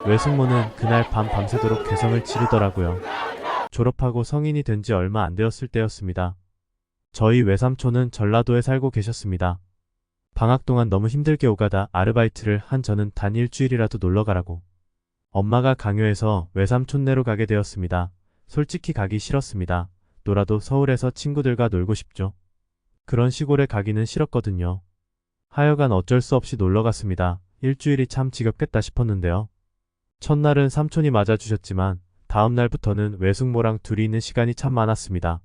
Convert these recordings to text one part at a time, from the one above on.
외숙모는 그날 밤 밤새도록 개성을 지르더라고요. 졸업하고 성인이 된 지 얼마 안 되었을 때였습니다. 저희 외삼촌은 전라도에 살고 계셨습니다. 방학 동안 너무 힘들게 오가다 아르바이트를 한 저는 단 일주일이라도 놀러 가라고. 엄마가 강요해서 외삼촌네로 가게 되었습니다. 솔직히 가기 싫었습니다. 놀아도 서울에서 친구들과 놀고 싶죠. 그런 시골에 가기는 싫었거든요. 하여간 어쩔 수 없이 놀러 갔습니다. 일주일이 참 지겹겠다 싶었는데요. 첫날은 삼촌이 맞아주셨지만 다음날부터는 외숙모랑 둘이 있는 시간이 참 많았습니다.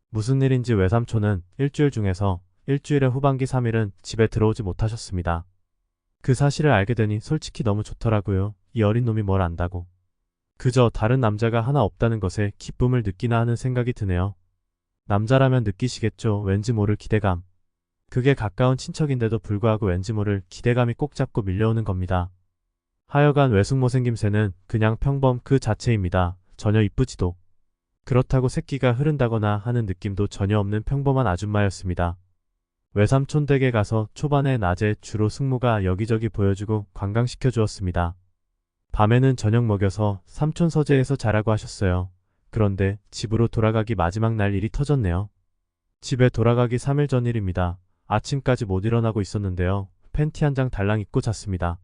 무슨 일인지 외삼촌은 일주일 중에서 일주일의 후반기 3일은 집에 들어오지 못하셨습니다. 그 사실을 알게 되니 솔직히 너무 좋더라고요. 이 어린 놈이 뭘 안다고. 그저 다른 남자가 하나 없다는 것에 기쁨을 느끼나 하는 생각이 드네요. 남자라면 느끼시겠죠. 왠지 모를 기대감. 그게 가까운 친척인데도 불구하고 왠지 모를 기대감이 꼭 잡고 밀려오는 겁니다. 하여간 외숙모 생김새는 그냥 평범 그 자체입니다. 전혀 이쁘지도. 그렇다고 새끼가 흐른다거나 하는 느낌도 전혀 없는 평범한 아줌마였습니다. 외삼촌 댁에 가서 초반에 낮에 주로 숙모가 여기저기 보여주고 관광시켜 주었습니다. 밤에는 저녁 먹여서 삼촌 서재에서 자라고 하셨어요. 그런데 집으로 돌아가기 마지막 날 일이 터졌네요. 집에 돌아가기 3일 전 일입니다. 아침까지 못 일어나고 있었는데요. 팬티 한 장 달랑 입고 잤습니다.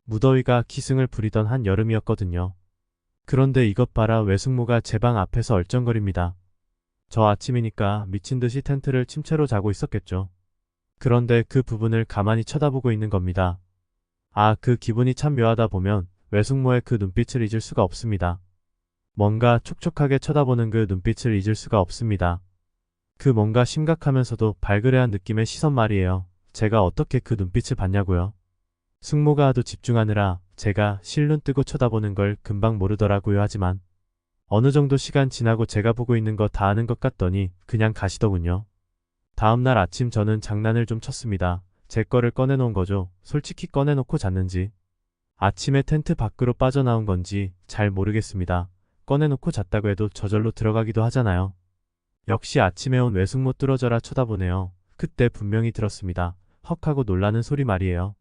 무더위가 기승을 부리던 한 여름이었거든요. 그런데 이것 봐라, 외숙모가 제 방 앞에서 얼쩡거립니다. 저 아침이니까 미친 듯이 텐트를 침체로 자고 있었겠죠. 그런데 그 부분을 가만히 쳐다보고 있는 겁니다. 아, 그 기분이 참 묘하다. 보면 외숙모의 그 눈빛을 잊을 수가 없습니다. 뭔가 촉촉하게 쳐다보는 그 눈빛을 잊을 수가 없습니다. 그 뭔가 심각하면서도 발그레한 느낌의 시선 말이에요. 제가 어떻게 그 눈빛을 봤냐고요. 숙모가 하도 집중하느라 제가 실눈 뜨고 쳐다보는 걸 금방 모르더라고요. 하지만 어느 정도 시간 지나고 제가 보고 있는 거 다 아는 것 같더니 그냥 가시더군요. 다음날 아침 저는 장난을 좀 쳤습니다. 제 거를 꺼내놓은 거죠. 솔직히 꺼내놓고 잤는지 아침에 텐트 밖으로 빠져나온 건지 잘 모르겠습니다. 꺼내놓고 잤다고 해도 저절로 들어가기도 하잖아요. 역시 아침에 온 외숙모 뚫어져라 쳐다보네요. 그때 분명히 들었습니다. 헉 하고 놀라는 소리 말이에요.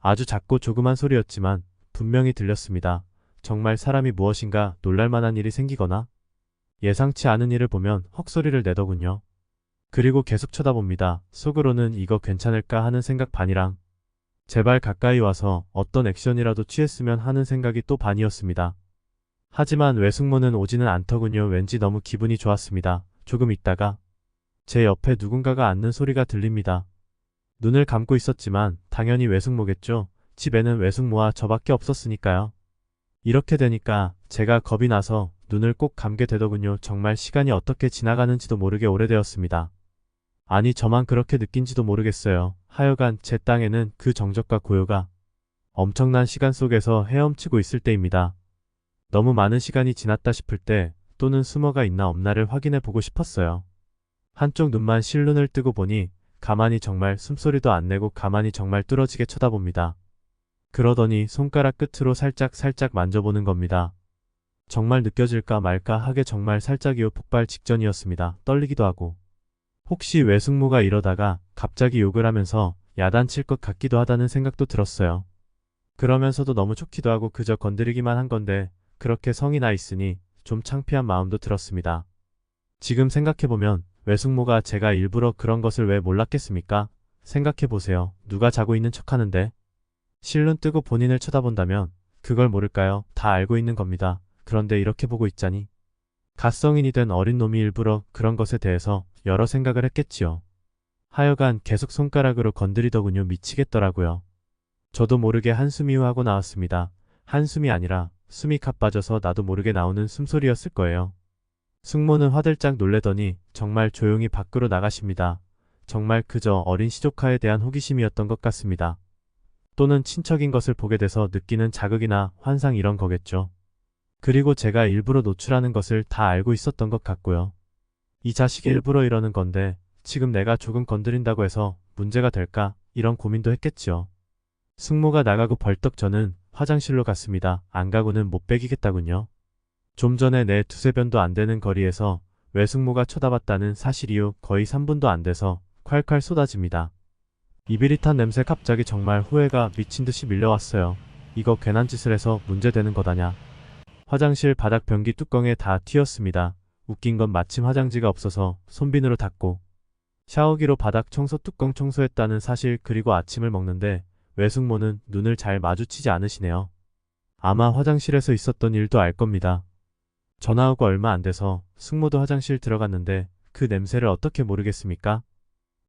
아주 작고 조그만 소리였지만 분명히 들렸습니다. 정말 사람이 무엇인가 놀랄만한 일이 생기거나 예상치 않은 일을 보면 헉소리를 내더군요. 그리고 계속 쳐다봅니다. 속으로는 이거 괜찮을까 하는 생각 반이랑 제발 가까이 와서 어떤 액션이라도 취했으면 하는 생각이 또 반이었습니다. 하지만 외숙모는 오지는 않더군요. 왠지 너무 기분이 좋았습니다. 조금 있다가 제 옆에 누군가가 앉는 소리가 들립니다. 눈을 감고 있었지만 당연히 외숙모겠죠. 집에는 외숙모와 저밖에 없었으니까요. 이렇게 되니까 제가 겁이 나서 눈을 꼭 감게 되더군요. 정말 시간이 어떻게 지나가는지도 모르게 오래되었습니다. 아니, 저만 그렇게 느낀지도 모르겠어요. 하여간 제 땅에는 그 정적과 고요가 엄청난 시간 속에서 헤엄치고 있을 때입니다. 너무 많은 시간이 지났다 싶을 때 또는 숨어가 있나 없나를 확인해 보고 싶었어요. 한쪽 눈만 실눈을 뜨고 보니 가만히 정말 숨소리도 안 내고 가만히 정말 뚫어지게 쳐다봅니다. 그러더니 손가락 끝으로 살짝 만져보는 겁니다. 정말 느껴질까 말까 하게 정말 살짝이요. 폭발 직전이었습니다. 떨리기도 하고. 혹시 외숙모가 이러다가 갑자기 욕을 하면서 야단칠 것 같기도 하다는 생각도 들었어요. 그러면서도 너무 좋기도 하고 그저 건드리기만 한 건데 그렇게 성이 나 있으니 좀 창피한 마음도 들었습니다. 지금 생각해보면 외숙모가 제가 일부러 그런 것을 왜 몰랐겠습니까? 생각해보세요. 누가 자고 있는 척하는데 실눈 뜨고 본인을 쳐다본다면 그걸 모를까요? 다 알고 있는 겁니다. 그런데 이렇게 보고 있자니 갓성인이 된 어린 놈이 일부러 그런 것에 대해서 여러 생각을 했겠지요. 하여간 계속 손가락으로 건드리더군요. 미치겠더라고요. 저도 모르게 한숨이 후하고 나왔습니다. 한숨이 아니라 숨이 갓 빠져서 나도 모르게 나오는 숨소리였을 거예요. 숙모는 화들짝 놀래더니 정말 조용히 밖으로 나가십니다. 정말 그저 어린 시조카에 대한 호기심이었던 것 같습니다. 또는 친척인 것을 보게 돼서 느끼는 자극이나 환상 이런 거겠죠. 그리고 제가 일부러 노출하는 것을 다 알고 있었던 것 같고요. 이 자식이 일부러 이러는 건데 지금 내가 조금 건드린다고 해서 문제가 될까 이런 고민도 했겠지요. 숙모가 나가고 벌떡 저는 화장실로 갔습니다. 안 가고는 못 베기겠다군요. 좀 전에 내 두세 변도 안 되는 거리에서 외숙모가 쳐다봤다는 사실이요. 거의 3분도 안 돼서 콸콸 쏟아집니다. 이비릿한 냄새 갑자기 정말 후회가 미친듯이 밀려왔어요. 이거 괜한 짓을 해서 문제되는 거다냐. 화장실 바닥 변기 뚜껑에 다 튀었습니다. 웃긴 건 마침 화장지가 없어서 손비누로 닦고 샤워기로 바닥 청소 뚜껑 청소했다는 사실 그리고 아침을 먹는데 외숙모는 눈을 잘 마주치지 않으시네요. 아마 화장실에서 있었던 일도 알 겁니다. 전화 오고 얼마 안 돼서 숙모도 화장실 들어갔는데 그 냄새를 어떻게 모르겠습니까?